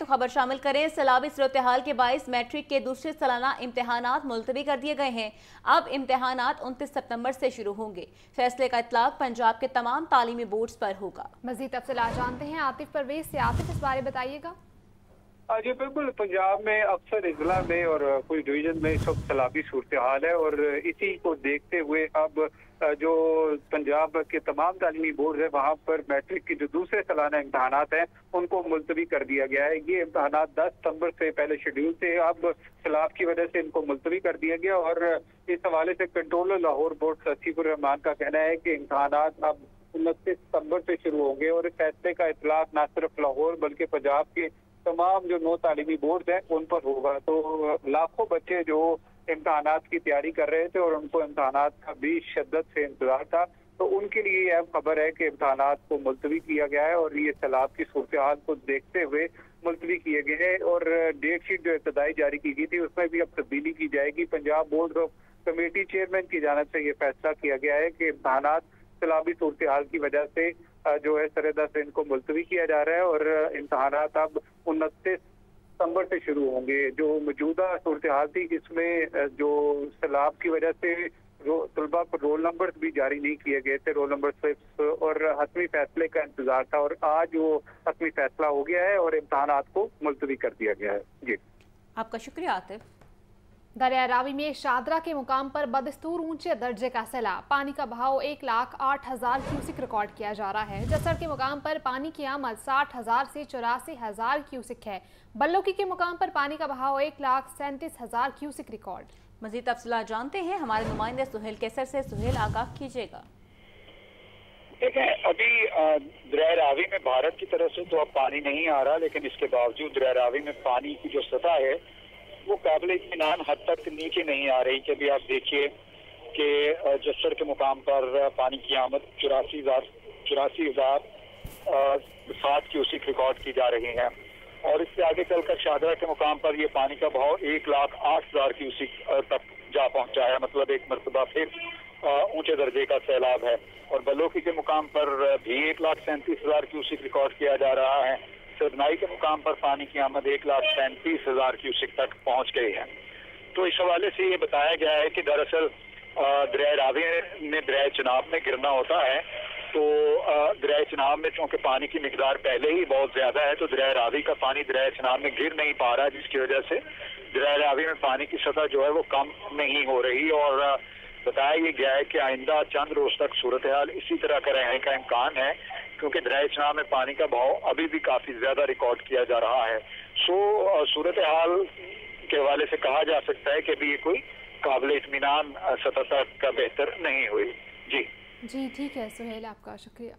तो खबर शामिल करें, सैलाबी सूरत-ए-हाल के बाइस मैट्रिक के दूसरे सालाना इम्तहानात मुलतवी कर दिए गए हैं। अब इम्तहानात 29 सितंबर से शुरू होंगे। फैसले का इतलाक पंजाब के तमाम तालीमी बोर्ड्स पर होगा। मजीद तफसीलात जानते हैं आतिफ परवेज से। आतिफ, इस बारे बताइएगा। जी बिल्कुल, पंजाब में अक्सर इजला में और कुछ डिवीजन में इस वक्त सैलाबी सूरत हाल है और इसी को देखते हुए अब जो पंजाब के तमाम तालीमी बोर्ड है वहाँ पर मैट्रिक के जो दूसरे सालाना इम्तहानात हैं उनको मुलतवी कर दिया गया है। ये इम्तहानात 10 सितंबर से पहले शेड्यूल थे, अब सैलाब की वजह से इनको मुलतवी कर दिया गया। और इस हवाले से कंट्रोलर लाहौर बोर्ड ससीफुर रहमान का कहना है कि इम्तहानात अब 29 सितंबर से शुरू होंगे और इस फैसले का इतलाक न सिर्फ लाहौर बल्कि पंजाब के तमाम जो 9 तालीमी बोर्ड हैं उन पर होगा। तो लाखों बच्चे जो इम्तहानात की तैयारी कर रहे थे और उनको इम्तहानात का भी शिद्दत से इंतजार था, तो उनके लिए यह खबर है कि इम्तहानात को मुलतवी किया गया है और ये सैलाब की सूरत हाल को देखते हुए मुलतवी किए गए हैं। और डेट शीट जो इब्तदाई जारी की गई थी उसमें भी अब तब्दीली की जाएगी। Punjab board of committee chairman की जानिब से ये फैसला किया गया है कि इम्तहानात सैलाबी सूरत हाल की वजह से जो है सरेदा से इनको मुलतवी किया जा रहा है और इम्तहानात अब 29 सितंबर से शुरू होंगे। जो मौजूदा सूरत हाल थी इसमें जो सैलाब की वजह से तलबा को रोल नंबर भी जारी नहीं किए गए थे, रोल नंबर स्लिप्स, और हतमी फैसले का इंतजार था और आज वो हतमी फैसला हो गया है और इम्तहानात को मुलतवी कर दिया गया है। जी आपका शुक्रिया आतिफ। दरिया रावी में शादरा के मुकाम पर बदस्तूर ऊंचे दर्जे का सैलाब, पानी का बहाव 1,08,000 क्यूसिक रिकॉर्ड किया जा रहा है। जसर के मुकाम पर पानी की आमद 60,000 से 84,000 क्यूसिक है। बल्लोकी के मुकाम पर पानी का बहाव 1,37,000 क्यूसिक रिकॉर्ड। मजीद तफसीलात जानते हैं हमारे नुमाइंदे सुहेल केसर से। सुहेल, आगाह कीजिएगा। देखें, अभी दरिया रावी में भारत की तरफ से तो अब पानी नहीं आ रहा, लेकिन इसके बावजूद दरिया रावी में पानी की जो सतह है वो काबिल इत्मीनान हद तक नीचे नहीं आ रही। कि अभी आप देखिए कि जसर के मुकाम पर पानी की आमद 84,007 क्यूसिक रिकॉर्ड की जा रही है और इससे आगे चलकर शादरा के मुकाम पर ये पानी का बहाव 1,08,000 क्यूसिक तक जा पहुंचा है। मतलब एक मरतबा फिर ऊंचे दर्जे का सैलाब है। और बलोकी के मुकाम पर भी 1,37,000 क्यूसिक रिकॉर्ड किया जा रहा है। सरनाई के मुकाम पर पानी की आमद 1,37,000 क्यूसिक तक पहुंच गई है। तो इस हवाले से ये बताया गया है कि दरअसल दरिया रावी में दरिया चिनाब में गिरना होता है, तो दरिया चिनाब में चूंकि पानी की मिकदार पहले ही बहुत ज्यादा है तो दरिया रावी का पानी दरिया चिनाब में गिर नहीं पा रहा, जिसकी वजह से दरिया रावी में पानी की सतह जो है वो कम नहीं हो रही। और बताया ये गया है कि आइंदा चंद रोज तक सूरत हाल इसी तरह का रहने का इम्कान है, क्योंकि दरिया चिनाब में पानी का बहाव अभी भी काफी ज्यादा रिकॉर्ड किया जा रहा है। सूरत हाल के हवाले से कहा जा सकता है कि अभी ये कोई काबिल इत्मीनान सतह का बेहतर नहीं हुई। जी ठीक है सुहेल, आपका शुक्रिया।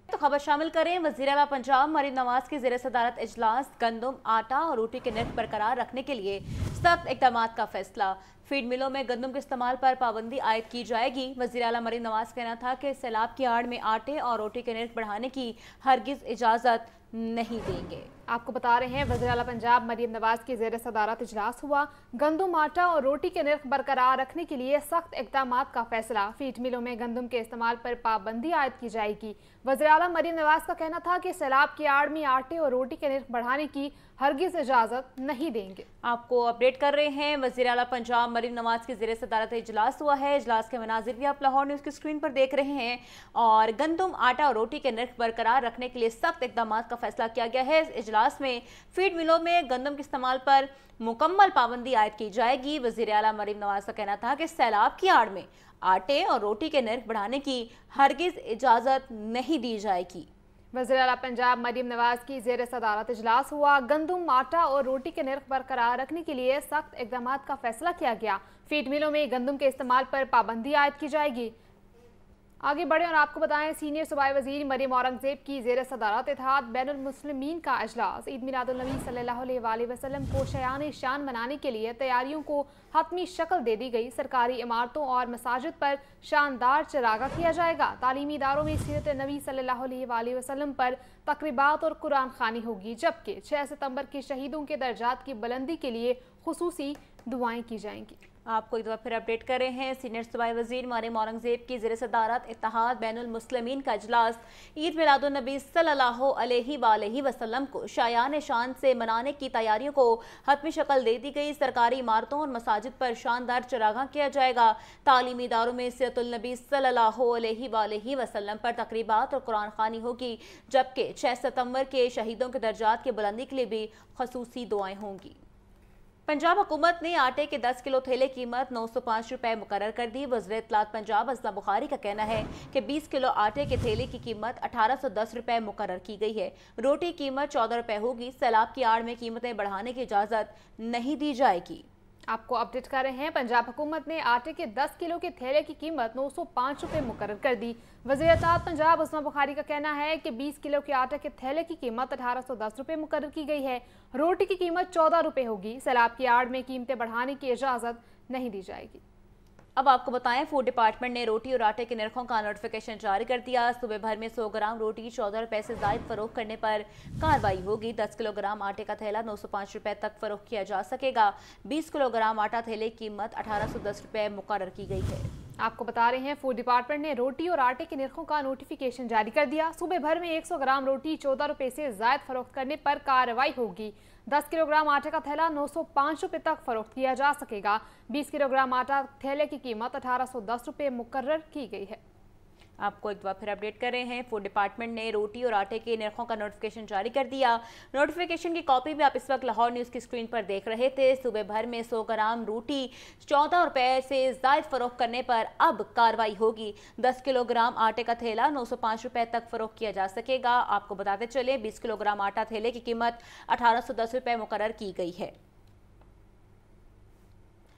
तो खबर शामिल करें, वज़ीर आला पंजाब मरीम नवाज के ज़ेर सदारत इजलास, गंदम, आटा और रोटी के निर्ख बरकरार रखने के लिए सख्त इक़दाम का फैसला। फीड मिलों में गंदम के इस्तेमाल पर पाबंदी आयद की जाएगी। वज़ीर आला मरीम नवाज का कहना था कि सैलाब की आड़ में आटे और रोटी के निर्ख बढ़ाने की हरगिज़ इजाज़त नहीं देंगे। आपको बता रहे हैं वज़ीर आला पंजाब मरीम नवाज की ज़ेर सदारत इजलास हुआ। गंदम, आटा और रोटी के निर्ख बरकरार रखने के लिए सख्त इक़दाम का फैसला। फीड मिलों में गंदम के इस्तेमाल पर पाबंदी आयद की जाएगी। वज़ीर आला मरीम नवाज का कहना था कि सैलाब की आड़ में आटे और रोटी के निर्ख बढ़ाने की हरगिज़ इजाज़त नहीं देंगे। आपको अपडेट कर रहे हैं, वज़ीर आला पंजाब मरीम नवाज की ज़ेर सदारत इजलास हुआ है। इजलास के मनाजिर भी आप लाहौर न्यूज़ की स्क्रीन पर देख रहे हैं और गंदम, आटा और रोटी के निर्ख बरकरार रखने के लिए सख्त इक़दाम का फैसला किया गया है। इस इजलास में फीड मिलों में गंदम के इस्तेमाल पर मुकम्मल पाबंदी आयद की जाएगी। वज़ीर आला मरीम नवाज का कहना था कि सैलाब की आड़ में आटे और रोटी के निर्ख बढ़ाने की हरगिज़ इजाज़त नहीं दी जाएगी। वज़ीर आला पंजाब मरीम नवाज की ज़ेर सदारत इजलास हुआ। गंदम, आटा और रोटी के निर्ख बरकरार रखने के लिए सख्त इक़दाम का फैसला किया गया। फीड मिलों में गंदम के इस्तेमाल पर पाबंदी आयद की जाएगी। आगे बढ़े और आपको बताएं, सीनियर सूबाई वज़ीर मरीम औरंगज़ेब की ज़ेर सदारत इत्तेहाद बैनुल मुस्लिमीन का इजलास। ईद मिलादुन नबी सल्लल्लाहु अलैहि वसल्लम को शयान शान मनाने के लिए तैयारियों को हतमी शक्ल दे दी गई। सरकारी इमारतों और मसाजिद पर शानदार चरागा किया जाएगा। तालीमी इदारों में सीरत नबी सल्लल्लाहु अलैहि वसल्लम पर तकरीबात और कुरान खानी होगी, जबकि 6 सितंबर के शहीदों के दर्जात की बुलंदी के लिए खुसूसी दुआएं की जाएंगी। आपको एक बार फिर अपडेट कर रहे हैं। सीनियर सूबाई वजीर मरियम औरंगजेब की ज़ेर सदारत इत्तेहाद बैनुल मुस्लिमीन का इजलास ईद मिलादुन नबी सल्लल्लाहु अलैहि वसल्लम को शायान शान से मनाने की तैयारियों को हतमी शक्ल दे दी गई। सरकारी इमारतों और मसाजिद पर शानदार चरागाह किया जाएगा। तालीमी इदारों में सीरतुल नबी सल्लल्लाहु अलैहि वसल्लम पर तकरीबात और कुरान खानी होगी, जबकि 6 सितंबर के शहीदों के दर्जात की बुलंदी के लिए भी खसूसी दुआएं होंगी। पंजाब हुकूमत ने आटे के 10 किलो थैले कीमत 905 रुपए मुकर्रर कर दी। वज़ीर इत्तलात पंजाब असलम बुखारी का कहना है कि 20 किलो आटे के थैले की कीमत 1810 रुपए मुकर्रर की गई है। रोटी कीमत 14 रुपए होगी। सैलाब की आड़ में कीमतें बढ़ाने की इजाज़त नहीं दी जाएगी। आपको अपडेट कर रहे हैं। पंजाब हुकूमत ने आटे के 10 किलो के थैले की कीमत 905 रुपए मुकर्रर कर दी। वज़ीर इत्तलात पंजाब असलम बुखारी का कहना है कि 20 किलो के आटे के थैले की कीमत 1810 रुपए मुकर्रर की गई है। रोटी की कीमत 14 रुपए होगी। सैलाब की आड़ में कीमतें बढ़ाने की इजाज़त नहीं दी जाएगी। अब आपको बताएं, फूड डिपार्टमेंट ने रोटी और आटे के नरखों का नोटिफिकेशन जारी कर दिया। सुबह भर में 100 ग्राम रोटी 14 रुपए से ज़ायद फरोख्त करने पर कार्रवाई होगी। 10 किलोग्राम आटे का थैला 905 रुपए तक फरोख्त किया जा सकेगा। 20 किलोग्राम आटा थैले की कीमत 1810 रुपए मुकर्रर की गई है। आपको बता रहे हैं, फूड डिपार्टमेंट ने रोटी और आटे के नरखों का नोटिफिकेशन जारी कर दिया। सुबह भर में 100 ग्राम रोटी 14 रुपए से ज़ायद फरोख्त करने पर कार्रवाई होगी। 10 किलोग्राम आटे का थैला 905 रुपए तक फरोख्त किया जा सकेगा। 20 किलोग्राम आटा थैले की कीमत 1810 रुपए मुकर्रर की गई है। आपको एक बार फिर अपडेट कर रहे हैं। फूड डिपार्टमेंट ने रोटी और आटे के नरखों का नोटिफिकेशन जारी कर दिया। नोटिफिकेशन की कॉपी भी आप इस वक्त लाहौर न्यूज़ की स्क्रीन पर देख रहे थे। सुबह भर में 100 ग्राम रोटी 14 रुपए से ज़ायद फरोख्त करने पर अब कार्रवाई होगी। 10 किलोग्राम आटे का थैला 905 रुपए तक फरोख्त किया जा सकेगा। आपको बताते चले, 20 किलोग्राम आटा थैले की कीमत 1810 रुपए मुकर्रर की गई है।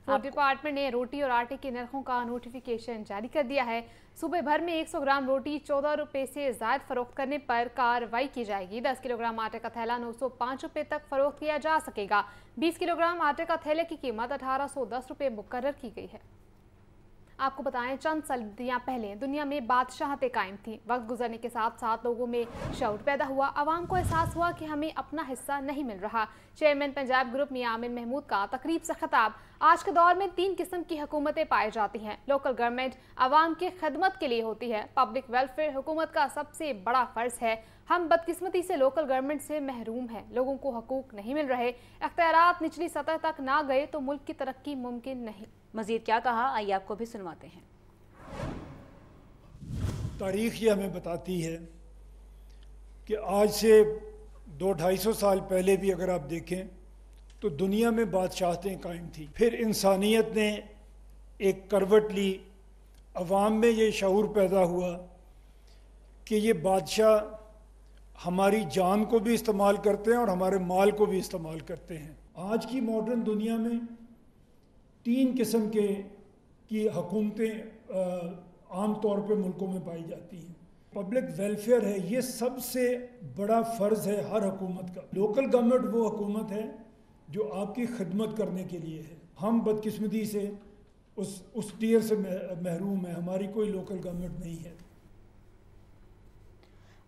फूड डिपार्टमेंट ने रोटी और आटे के नरखों का नोटिफिकेशन जारी कर दिया है। सुबह भर में 100 ग्राम रोटी 14 रुपए से ज़ायद फरोख्त करने पर कार्रवाई की जाएगी। 10 किलोग्राम आटे का थैला 905 रुपए तक फरोख्त किया जा सकेगा। 20 किलोग्राम आटे का थैले की कीमत 1810 रुपए मुकर्रर की गई है। आपको बताएं, चंद सदियां पहले दुनिया में बादशाहतें कायम थी। वक्त गुजरने के साथ साथ लोगों में शऊर पैदा हुआ। आवाम को एहसास हुआ कि हमें अपना हिस्सा नहीं मिल रहा। चेयरमैन पंजाब ग्रुप मियां आमिर महमूद का तकरीब से खिताब। आज के दौर में 3 किस्म की हुकूमतें पाई जाती हैं। लोकल गवर्नमेंट आवाम की खिदमत के लिए होती है। पब्लिक वेलफेयर हुकूमत का सबसे बड़ा फ़र्ज है। हम बदकिस्मती से लोकल गवर्नमेंट से महरूम हैं। लोगों को हकूक नहीं मिल रहे। इख्तियारात निचली सतह तक ना गए तो मुल्क की तरक्की मुमकिन नहीं। मजीद क्या कहा, आइए आपको भी सुनवाते हैं। तारीख़ ये हमें बताती है कि आज से 200-250 साल पहले भी अगर आप देखें तो दुनिया में बादशाहतें कायम थी। फिर इंसानियत ने एक करवट ली। अवाम में ये शऊर पैदा हुआ कि ये बादशाह हमारी जान को भी इस्तेमाल करते हैं और हमारे माल को भी इस्तेमाल करते हैं। आज की मॉडर्न दुनिया में 3 किस्म की हुकूमतें आम तौर पे मुल्कों में पाई जाती हैं। पब्लिक वेलफेयर है, ये सबसे बड़ा फ़र्ज़ है हर हुकूमत का। लोकल गवर्नमेंट वो हुकूमत है जो आपकी खिदमत करने के लिए है। हम बदकिस्मती से उस टीयर से महरूम है। हमारी कोई लोकल गवर्नमेंट नहीं है।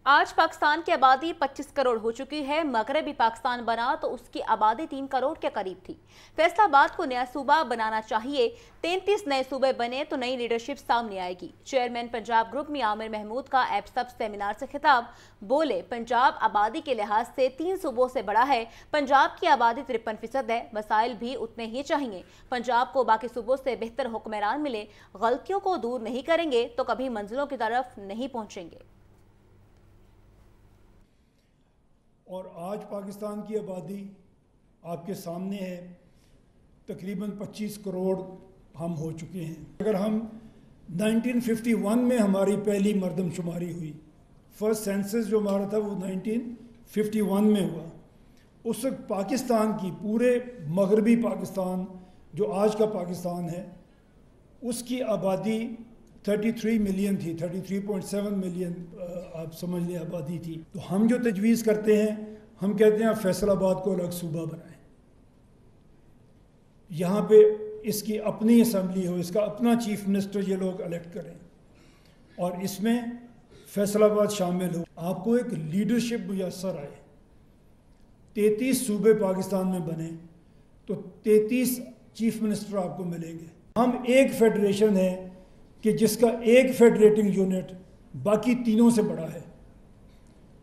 आज पाकिस्तान की आबादी 25 करोड़ हो चुकी है। मगरबी पाकिस्तान बना तो उसकी आबादी 3 करोड़ के करीब थी। फैसलाबाद को नया सूबा बनाना चाहिए। 33 नए सूबे बने तो नई लीडरशिप सामने आएगी। चेयरमैन पंजाब ग्रुप मियां आमिर महमूद का एपसप सेमिनार से खिताब। बोले, पंजाब आबादी के लिहाज से 3 सूबों से बड़ा है। पंजाब की आबादी 53% है। वसाइल भी उतने ही चाहिए। पंजाब को बाकी सूबों से बेहतर हुक्मरान मिले। गलतियों को दूर नहीं करेंगे तो कभी मंजिलों की तरफ नहीं पहुंचेंगे। और आज पाकिस्तान की आबादी आपके सामने है। तकरीबन 25 करोड़ हम हो चुके हैं। अगर हम 1951 में हमारी पहली मरदमशुमारी हुई, फर्स्ट सेंसस जो हमारा था वो 1951 में हुआ। उस वक्त पाकिस्तान की, पूरे मगरबी पाकिस्तान जो आज का पाकिस्तान है, उसकी आबादी 33 मिलियन थी। 33.7 मिलियन आप समझ लें आबादी थी। तो हम जो तजवीज़ करते हैं, हम कहते हैं फैसलाबाद को अलग सूबा बनाएं। यहाँ पे इसकी अपनी असम्बली हो, इसका अपना चीफ मिनिस्टर ये लोग इलेक्ट करें और इसमें फैसलाबाद शामिल हो, आपको एक लीडरशिप मुयस्सर आए। 33 सूबे पाकिस्तान में बने तो 33 चीफ मिनिस्टर आपको मिलेंगे। हम एक फेडरेशन है कि जिसका एक फेडरेटिंग यूनिट बाकी तीनों से बड़ा है,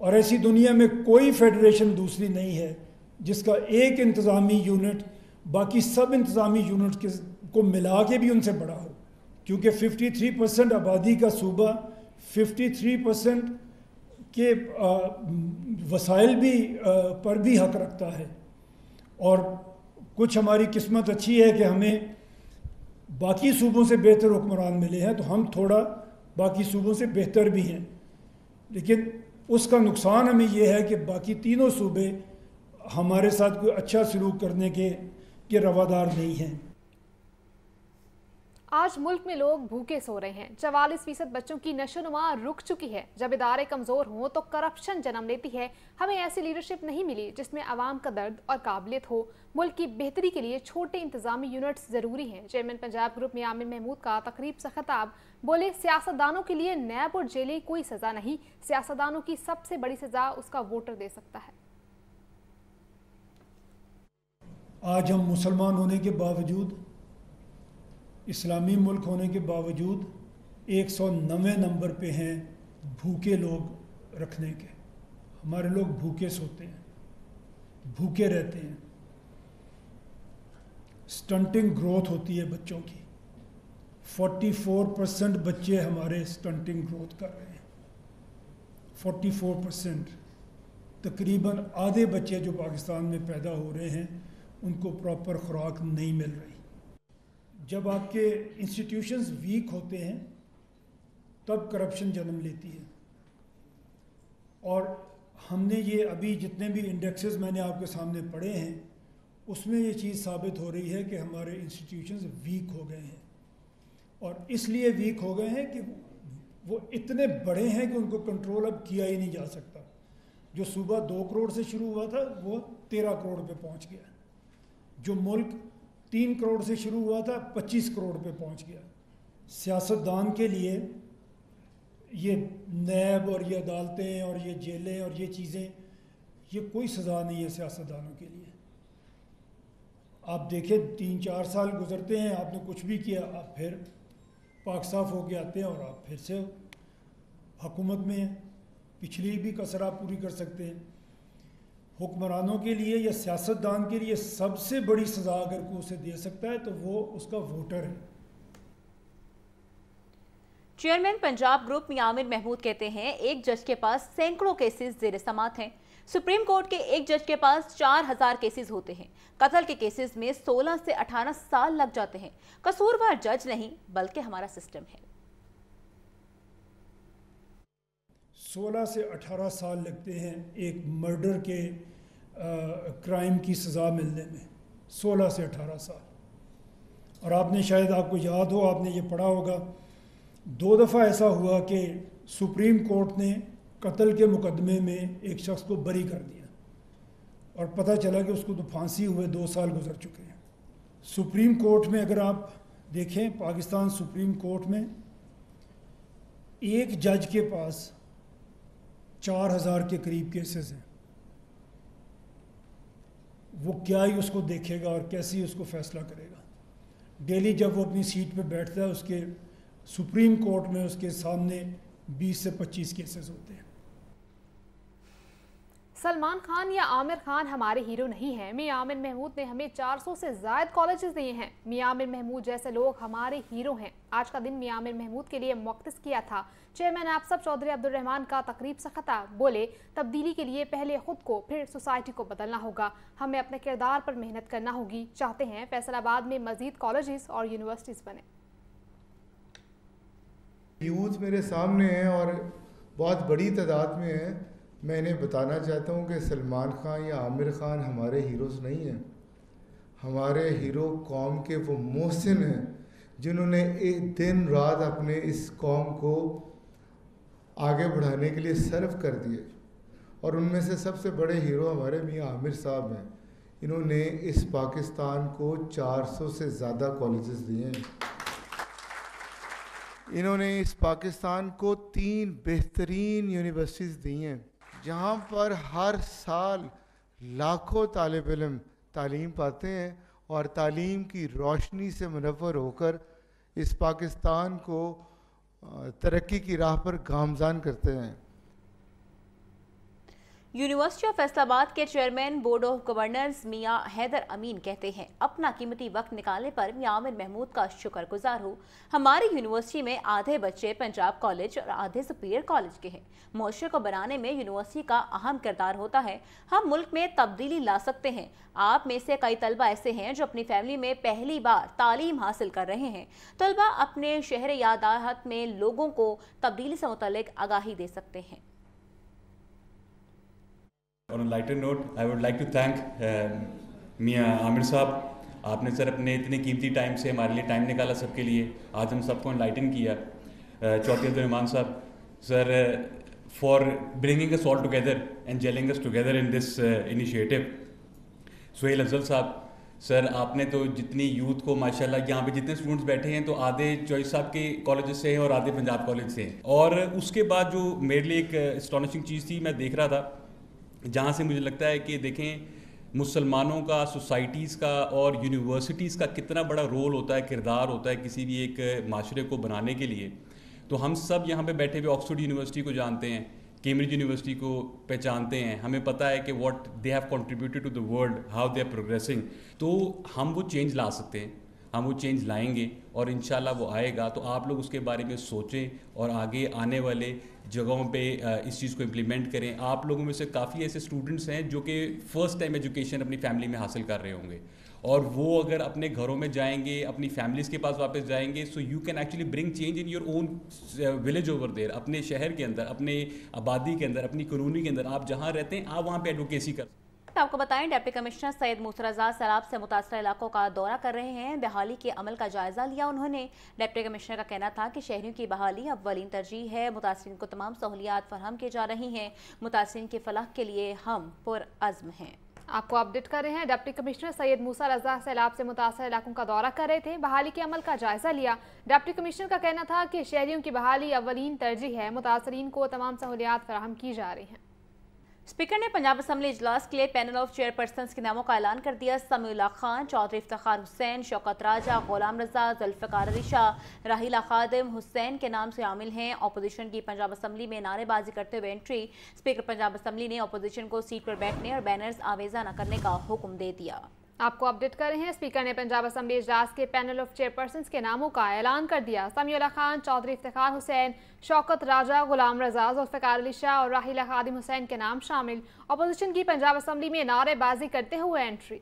और ऐसी दुनिया में कोई फेडरेशन दूसरी नहीं है जिसका एक इंतज़ामी यूनिट बाकी सब इंतज़ामी यूनिट को मिला के भी उनसे बड़ा हो। क्योंकि 53% आबादी का सूबा 53% के वसाइल भी पर भी हक रखता है, और कुछ हमारी किस्मत अच्छी है कि हमें बाकी सूबों से बेहतर हुक्मरान मिले हैं, तो हम थोड़ा बाकी सूबों से बेहतर भी हैं। लेकिन उसका नुकसान हमें यह है कि बाकी तीनों सूबे हमारे साथ कोई अच्छा सलूक करने के रवादार नहीं हैं। आज मुल्क में लोग भूखे सो रहे हैं। 44% बच्चों की नशोनुमा रुक चुकी है। जब इदारे कमज़ोर हों तो करप्शन जन्म लेती है। हमें ऐसी लीडरशिप नहीं मिली जिसमें आवाम का दर्द और काबिलियत हो। मुल्क की बेहतरी के लिए छोटे इंतजामी यूनिट्स ज़रूरी हैं। चेयरमैन पंजाब ग्रुप मियां आमिर महमूद का तकरीब से खिताब। बोले, सियासतदानों के लिए नैब और जेलें कोई सज़ा नहीं, सियासतदानों की सबसे बड़ी सज़ा उसका वोटर दे सकता है। आज हम मुसलमान होने के बावजूद, इस्लामी मुल्क होने के बावजूद 190 नंबर पे हैं भूखे लोग रखने के। हमारे लोग भूखे सोते हैं, भूखे रहते हैं। स्टंटिंग ग्रोथ होती है बच्चों की। 44% बच्चे हमारे स्टंटिंग ग्रोथ कर रहे हैं। 44%। तकरीबन आधे बच्चे जो पाकिस्तान में पैदा हो रहे हैं उनको प्रॉपर खुराक नहीं मिल रही। जब आपके इंस्टीट्यूशंस वीक होते हैं तब करप्शन जन्म लेती है। और हमने ये अभी जितने भी इंडेक्सेस मैंने आपके सामने पढ़े हैं उसमें ये चीज़ साबित हो रही है कि हमारे इंस्टीट्यूशंस वीक हो गए हैं। और इसलिए वीक हो गए हैं कि वो इतने बड़े हैं कि उनको कंट्रोल अब किया ही नहीं जा सकता। जो सूबा 2 करोड़ से शुरू हुआ था वो 13 करोड़ पे पहुंच गया। जो मुल्क 3 करोड़ से शुरू हुआ था 25 करोड़ पे पहुंच गया। सियासतदान के लिए ये नैब और ये अदालतें और ये जेलें और ये चीज़ें, ये कोई सज़ा नहीं है सियासतदानों के लिए। आप देखें 3-4 साल गुजरते हैं, आपने कुछ भी किया, आप फिर पाक साफ होके आते हैं और आप फिर से हुकूमत में हैं। पिछली भी कसर आप पूरी कर सकते हैं। हुक्मरानों के लिए या सियासतदान के लिए सबसे बड़ी सज़ा अगर कोई उसे दे सकता है तो वो उसका वोटर है। चेयरमैन पंजाब ग्रुप मियां आमिर महमूद कहते हैं, एक जज के पास सैकड़ों केसेस ज़ेर समाअत हैं। सुप्रीम कोर्ट के एक जज के पास 4000 केसेस होते हैं। कत्ल के केसेस में 16 से 18 साल लग जाते हैं। कसूरवार जज नहीं बल्कि हमारा सिस्टम है। 16 से 18 साल लगते हैं एक मर्डर के क्राइम की सज़ा मिलने में। 16 से 18 साल। और आपने शायद, आपको याद हो, आपने ये पढ़ा होगा, 2 दफ़ा ऐसा हुआ कि सुप्रीम कोर्ट ने कत्ल के मुकदमे में एक शख्स को बरी कर दिया और पता चला कि उसको तो फांसी हुए 2 साल गुजर चुके हैं। सुप्रीम कोर्ट में अगर आप देखें, पाकिस्तान सुप्रीम कोर्ट में एक जज के पास 4000 के करीब केसेस हैं। वो क्या ही उसको देखेगा और कैसे ही उसको फैसला करेगा। डेली जब वो अपनी सीट पे बैठता है, उसके सुप्रीम कोर्ट में उसके सामने 20 से 25 केसेस होते हैं। सलमान खान या आमिर खान हमारे हीरो नहीं हैं। मियां आमिर महमूद ने हमें 400 से ज़ायद कॉलेजेस दिए हैं। मियां आमिर महमूद जैसे लोग हमारे हीरो हैं। आज का दिन मियां आमिर महमूद के लिए मुख्तस किया था। चेयरमैन आपसब चौधरी अब्दुल रहमान का तकरीब से खिताब। बोले, तब्दीली के लिए पहले खुद को फिर सोसाइटी को बदलना होगा। हमें अपने किरदार पर मेहनत करना होगी। चाहते हैं फैसलाबाद में मजीद कॉलेजेस और यूनिवर्सिटीज़ बने। यूथ मेरे सामने हैं और बहुत बड़ी तादाद में है। मैं इन्हें बताना चाहता हूँ कि सलमान खान या आमिर खान हमारे हीरोज़ नहीं हैं। हमारे हीरो कौम के वो मोहसिन हैं जिन्होंने एक दिन रात अपने इस कौम को आगे बढ़ाने के लिए सर्व कर दिए। और उनमें से सबसे बड़े हीरो हमारे मियां आमिर साहब हैं। इन्होंने इस पाकिस्तान को 400 से ज़्यादा कॉलेजेस दिए हैं। इन्होंने इस पाकिस्तान को 3 बेहतरीन यूनिवर्सिटीज़ दी हैं जहाँ पर हर साल लाखों तालिब इल्म तालीम पाते हैं और तालीम की रोशनी से मुनव्वर होकर इस पाकिस्तान को तरक्की की राह पर गामज़ान करते हैं। यूनिवर्सिटी ऑफ फैसलाबाद के चेयरमैन बोर्ड ऑफ गवर्नर्स मियां हैदर अमीन कहते हैं, अपना कीमती वक्त निकालने पर मियां आमिर महमूद का शुक्रगुजार हूँ। हमारी यूनिवर्सिटी में आधे बच्चे पंजाब कॉलेज और आधे सुपीरियर कॉलेज के हैं। मुआशरे को बनाने में यूनिवर्सिटी का अहम किरदार होता है। हम मुल्क में तब्दीली ला सकते हैं। आप में से कई तलबा ऐसे हैं जो अपनी फैमिली में पहली बार तालीम हासिल कर रहे हैं। तलबा अपने शहर या देहात में लोगों को तब्दीली से मुतालिक आगाही दे सकते हैं। On a lighter note, I would like to thank मियां आमिर साहब, आपने सर अपने इतने कीमती टाइम से हमारे लिए टाइम निकाला सबके लिए, आज हम सबको एनलाइटन किया। चौधरी अब्दुर्रहमान साहब sir for bringing us all together and gelling us together in this initiative. Suhail Afzal साहब सर, आपने तो जितनी यूथ को माशाल्लाह, यहाँ पे जितने स्टूडेंट्स बैठे हैं तो आधे चॉइस साहब के कॉलेज से हैं और आधे पंजाब कॉलेज से हैं। और उसके बाद जो मेरे लिए एक एस्टॉनिशिंग चीज़ थी, मैं देख रहा था जहाँ से मुझे लगता है कि देखें मुसलमानों का, सोसाइटीज़ का और यूनिवर्सिटीज़ का कितना बड़ा रोल होता है, किरदार होता है किसी भी एक माशरे को बनाने के लिए। तो हम सब यहाँ पे बैठे हुए ऑक्सफोर्ड यूनिवर्सिटी को जानते हैं, कैम्ब्रिज यूनिवर्सिटी को पहचानते हैं, हमें पता है कि what they have contributed to the world, how they are progressing. तो हम वो चेंज ला सकते हैं, हम वो चेंज लाएंगे और इंशाल्लाह वो आएगा। तो आप लोग उसके बारे में सोचें और आगे आने वाले जगहों पे इस चीज़ को इम्प्लीमेंट करें। आप लोगों में से काफ़ी ऐसे स्टूडेंट्स हैं जो कि फ़र्स्ट टाइम एजुकेशन अपनी फैमिली में हासिल कर रहे होंगे और वो अगर अपने घरों में जाएंगे, अपनी फैमिलीज़ के पास वापस जाएंगे, so you can actually bring change in your own village over there. अपने शहर के अंदर, अपने आबादी के अंदर, अपनी कॉलोनी के अंदर आप जहाँ रहते हैं, आप वहाँ पर एडवोकेसी कर। आपको बताएं, डिप्टी कमिश्नर सैयद मूसा रज़ा सैलाब से मुतासर इलाकों का दौरा कर रहे हैं। बहाली के अमल का जायजा लिया उन्होंने। डिप्टी कमिश्नर का कहना था कि शहरियों की बहाली अव्वलीन तरजीह है। मुतासरीन को तमाम सहूलियात फराहम की जा रही हैं। मुतासरीन के फलाह के लिए हम पुरअज़्म हैं। आपको अपडेट कर रहे हैं, डिप्टी कमिश्नर सैयद मूसा रज़ा सैलाब से मुतासर इलाकों का दौरा कर रहे थे, बहाली के अमल का जायजा लिया। डिप्टी कमिश्नर का कहना था कि शहरियों की बहाली अव्वलीन तरजीह है। मुतासरीन को तमाम सहूलियात फराहम की जा रही हैं। स्पीकर ने पंजाब असम्बली इजलास के लिए पैनल ऑफ चेयरपर्सन्स के नामों का ऐलान कर दिया। समीउल्लाह खान, चौधरी इफ्तिखार हुसैन, शौकत राजा, गुलाम रजा, जुल्फ़िकार अली शाह, राहिला खादिम हुसैन के नाम से शामिल हैं। अपोजिशन की पंजाब असम्बली में नारेबाजी करते हुए एंट्री। स्पीकर पंजाब असम्बली ने अपोजिशन को सीट पर बैठने और बैनर्स आवेजा न करने का हुक्म दे दिया। आपको अपडेट कर रहे हैं, स्पीकर ने पंजाब असम्बली इजलास के पैनल ऑफ चेयरपर्सन्स के नामों का ऐलान कर दिया। समीउल्लाह खान, चौधरी इफ्तिखार हुसैन, शौकत राजा, गुलाम रजा, जुल्फ़िकार अली शाह और राहिला खादिम हुसैन के नाम शामिल। अपोजिशन की पंजाब असम्बली में नारेबाजी करते हुए एंट्री।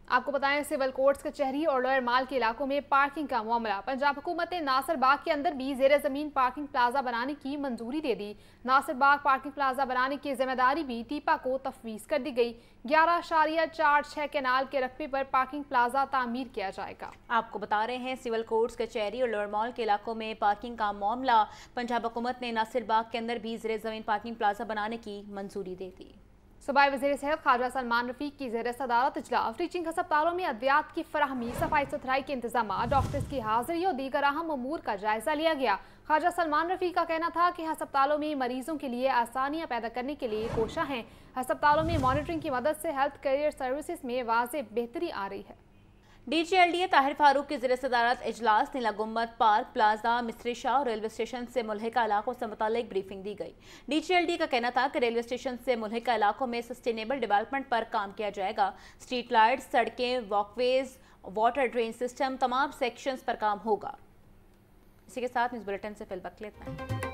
आपको बताएं, सिविल कोर्ट्स कचहरी और लोअर माल के इलाकों में पार्किंग का मामला। पंजाब हुकूमत ने नासिर बाग के अंदर भी ज़ेर ज़मीन पार्किंग प्लाजा बनाने की मंजूरी दे दी। नासिर बाग पार्किंग प्लाजा बनाने की जिम्मेदारी भी टीपा को तफवीज़ कर दी गई। 11.46 कैनाल के रकबे पर पार्किंग प्लाजा तामीर किया जाएगा। आपको बता रहे हैं, सिविल कोर्ट्स कचहरी और लोअर मॉल के इलाकों में पार्किंग का मामला। पंजाब हुकूमत ने नासिर बाग के अंदर भी ज़ेर ज़मीन पार्किंग प्लाजा बनाने की मंजूरी दे दी। सूबाई वज़ीर सेहत ख्वाजा सलमान रफ़ीक की ज़ेर सदारत इजलास टीचिंग अस्पतालों में अद्वियात की फराहमी, सफाई सुथराई के इंतजाम, डॉक्टर्स की हाजिरी और दीगर अहम अमूर का जायजा लिया गया। ख्वाजा सलमान रफ़ीक का कहना था कि अस्पतालों में मरीजों के लिए आसानियाँ पैदा करने के लिए कोशिश हैं। अस्पतालों में मॉनिटरिंग की मदद से हेल्थ कैरियर सर्विसेज में वाज़ेह बेहतरी आ रही है। DGLDA ताहिर फारूक की ज़ेर सदारत इजलास नीला गुम्बद, पार्क प्लाजा, मिस्त्री शाह और रेलवे स्टेशन से मुल्हिका इलाकों से मुतालिक ब्रीफिंग दी गई। DGLDA का कहना था कि रेलवे स्टेशन से मुल्हिका इलाकों में सस्टेनेबल डेवलपमेंट पर काम किया जाएगा। स्ट्रीट लाइट्स, सड़कें, वॉकवेज, वाटर ड्रेन सिस्टम, तमाम सेक्शंस पर काम होगा। इसी के साथ न्यूज़ बुलेटिन से फिलहाल इतना ही।